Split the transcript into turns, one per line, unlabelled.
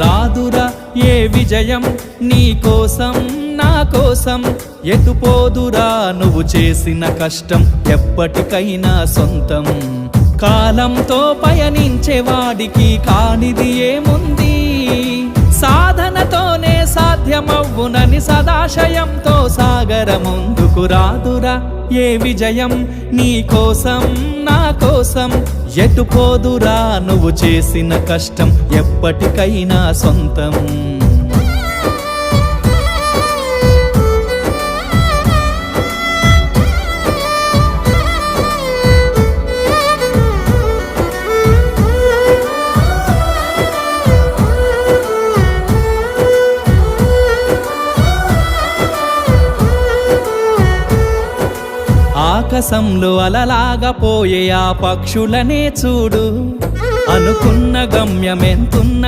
రాదురా ఏ విజయం నీ కోసం నా కోసం, ఎటుపోదురా నువ్వు చేసిన కష్టం ఎప్పటికైనా సొంతం. కాలంతో పయనించే వాడికి కానిది ఏముంది, సాధనతోనే సాధ్యమవ్వునని సదాశయంతో సాగర ముందుకు. రాదురా ఏ విజయం నీ కోసం నా కోసం, ఎటుపోదురా నువ్వు చేసిన కష్టం ఎప్పటికైనా సొంతం. ఆకాశంలో అలలాగా పోయే ఆ పక్షులనే చూడు, అనుకున్న గమ్యమెంతున్న